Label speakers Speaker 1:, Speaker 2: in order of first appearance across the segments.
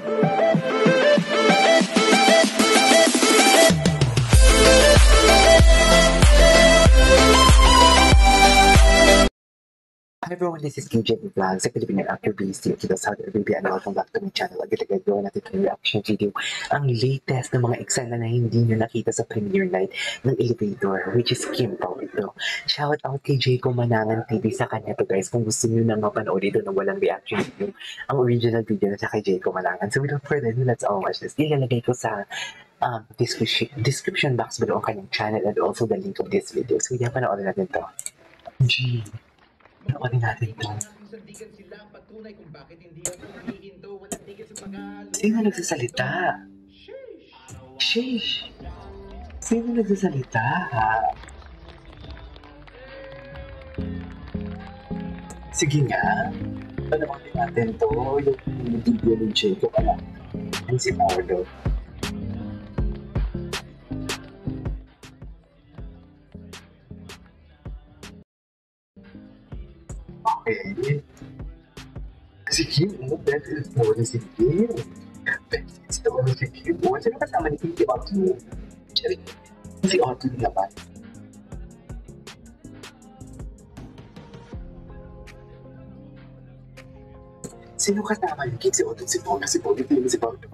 Speaker 1: Hi everyone, this is KJ Vlog, sa Pilipinang Actor BC dito sa Saudi Arabia and welcome back to my channel. Agad-agad gawa natin yung reaction video. Ang latest na mga eksena na hindi nyo nakita sa premiere night ng Elevator, which is Kim Pao ito. Shout out kay Jayco Manangan TV sa kanya to guys kung gusto nyo na mapanood ito ng walang reaction video. Ang original video na sa kay Jayco Manangan. So without further ado, let's all watch this. Ilalagay ko sa description box below ang kanyang channel and also the link of this video. So yeah, panoorin natin to. Gee. Panoorin natin ito. Sino nagsasalita? Sheesh! Sino nagsasalita? Sige nga. Panoorin natin to. Yung video ng Jayco pala. Ang si Paolo. Okay. Si Kim, beses mo na si Kim. Beses mo na si Kim. Sino kasama ni Kim? Si Otto. Si Otto naman. Sino kasama ni Kim? Si Otto, si Paolo, si Paolo, si Paolo.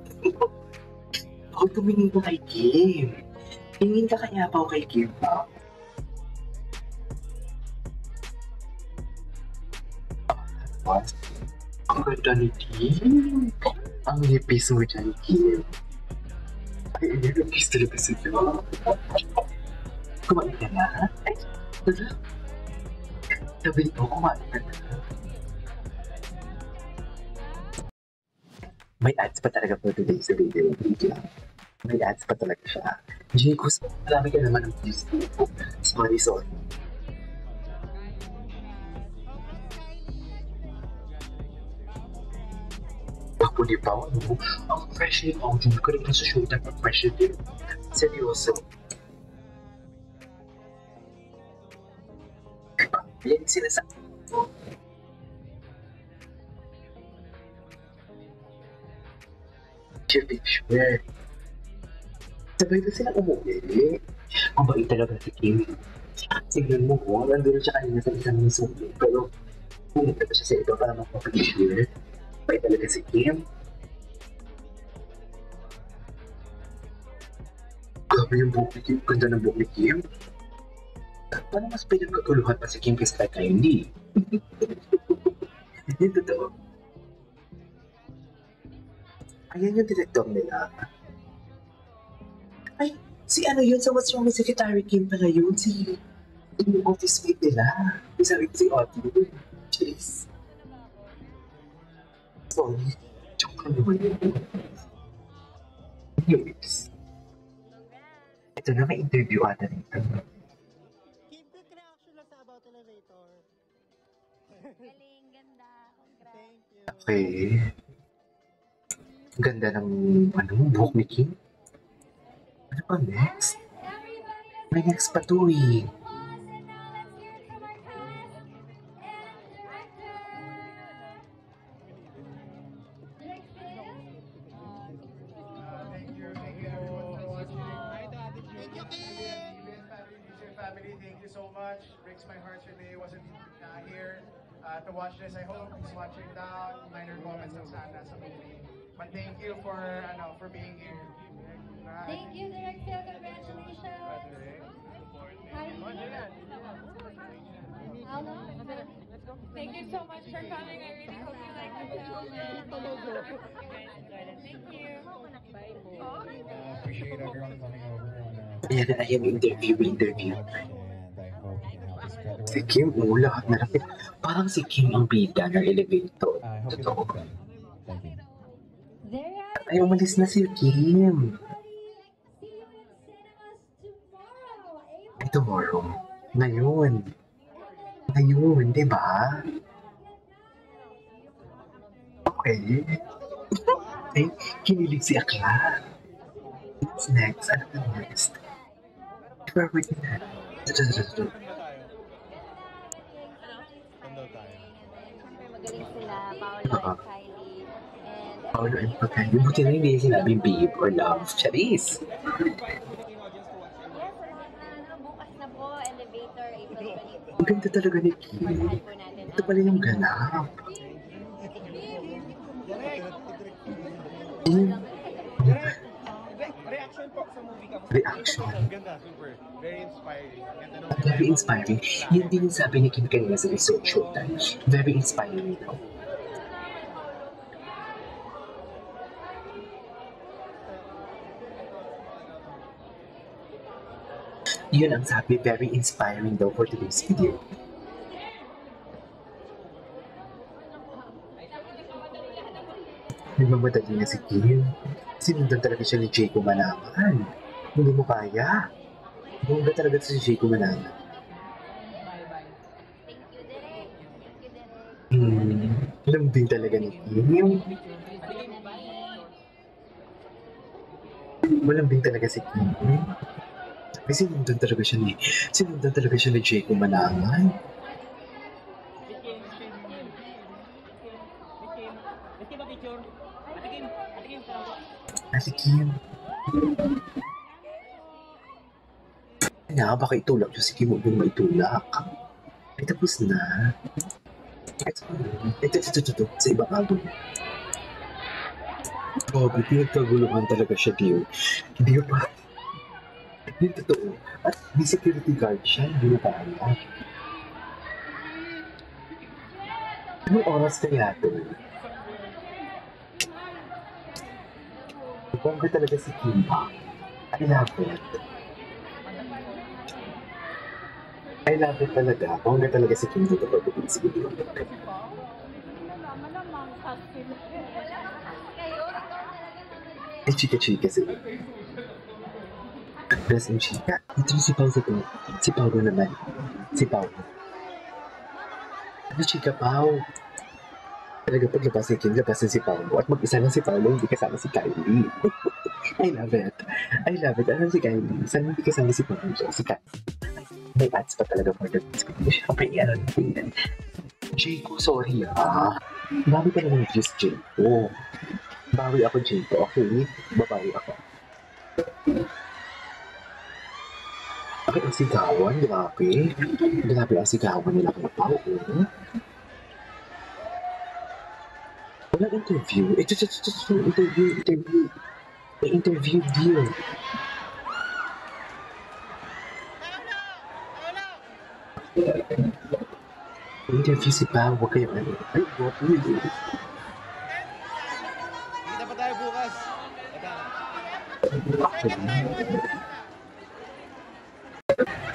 Speaker 1: Paolo, tumingin ka kay Kim. Tingin ka kaya pa kay Kim pa? Ang ganda ni Kim. Ang nipis mo dyan, Kim. Ay, nipis talaga sila. Kumain ka na? Ay, tala. Sabi ko, kumain ka na. May ads pa talaga for today sa video. May ads pa talaga siya. Jayco, marami ka naman ang views dito. Sorry. Ako di pa, ang fresh ni Pao, hindi ko rin sa show na fresh din. Seryoso. Yan sinasabi ko. Sure. Sabay na silang umuwi. Mabait talaga si Kim. Tignan mo ko, nandun siya kanina sa isang sumo. Pero, pumunta pa siya sa iba para magpapag-share. Mabait talaga si Kim. Grabe yung buhok ni Kim. Ganda ng buhok ni Kim. Paano mas pinagkaguluhan pa si Kim kaysa kay Kylie? Hindi totoo. Ayan yung director nila. Ay, si ano yun? Sa What's Wrong with Secretary Kim pala yun? Si yung office mate nila. Sabi ko si Otto. Jeez. Sorry. Joke lang naman yun. Anyways. Ito na, may interview ata nito.
Speaker 2: Kim, quick reaction lang sa About Elevator.
Speaker 3: Galing, ganda. Congrats.
Speaker 2: Thank you.
Speaker 1: Okay. Ganda ng buhok ni Kim. Ano pa next? May next pa to eh.
Speaker 4: Thank you so much. Breaks my heart today. Wasn't here to watch this. I hope he's watching down. Minor comments lang sana sa movie. But thank you for being here.
Speaker 3: Thank you, Direct Phil. Congratulations. Hi. Hello. Thank you so much for coming. I really hope you like the film. Thank you.
Speaker 5: Appreciate everyone coming over.
Speaker 1: Ayan, interview. Si Kim, lahat na lang. Parang si Kim ang bida ng Elevator. Totoo. Ay, umalis na si Kim. Ay, tomorrow. Ngayon, di ba? Okay. Ay, kinilig si Akla. What's next? Ano na next? Where are we na?
Speaker 3: Siyempre magaling sila, Paolo and Kylie. And
Speaker 1: Paolo and Pagkain. Buti na hindi sinabing babe or love. Charis!
Speaker 5: Yes, bukas na po, elevator, April 24.
Speaker 1: Ang ganda talaga ni Kim.
Speaker 5: Portahan po natin.
Speaker 1: Ito pala yung ganap. Kim,
Speaker 6: Reaction po sa movie ka.
Speaker 1: reaction.
Speaker 6: Ganda, super. Very inspiring. Ganda nung
Speaker 1: Very inspiring. Yun din yung sabi ni Kim kanina sa research showtime. Very inspiring daw. Yun ang sabi, very inspiring daw for today's video. Nagmamadali na si Kim. Sinundan talaga siya ni Jayco Manaman. Hindi mo kaya. Bongga talaga si Jayco Manaman.
Speaker 5: Thank you, Derek. Thank you, Derek.
Speaker 1: Lambing talaga ni Kim. Malambing talaga si Kim. Ay, sinundan talaga siya ni Jayco Manaman. Ate Kim. Nga, baka itulak siya si Kim huwag yung maitulak. Ay, tapos na. Ito, sa ibang album. Grabe, pinagkaguluhan talaga siya, Dio. Hindi pa. Yung totoo. At may security guard siya, hindi na kaya. Anong oras kaya ito? Bongga talaga si Kim pa. I love it. I love it talaga. Bongga talaga si Kim dito pag sa video. Ay, chika-chika sila. Best in chika. Ito si Pao sa to. Si Paolo naman. Si Paolo. Ano chika, Pao? Talaga paglabas ni Kim, labas si Paolo. At mag-isa lang si Paolo, hindi kasama si Kylie. I love it. I love it. Ano si Kylie? Sana hindi kasama si Paolo. Si Kylie. May ads pa talaga for the video. Siyempre, ano natin. Jayco, sorry ah. Bawi ka naman views, Jayco. Bawi ako, Jayco. Okay? Babawi ako. Bakit ang sigawan? Grabe. Grabe ang sigawan nila kung Pao. Walang interview. Ito, interview. May interview deal. Interview si Pao. Huwag kayo ano. Ay, what will you do?
Speaker 6: Kita pa tayo bukas.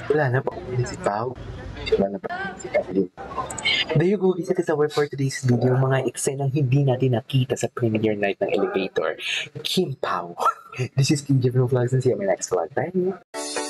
Speaker 1: Wala na pa si Pao. Wala na pa si Kathleen. There you go, isa sa word for today's video, mga eksenang hindi natin nakita sa premiere night ng Elevator. Kim Pao. This is Kim Jeffrey Vlogs and see you in my next vlog. Bye!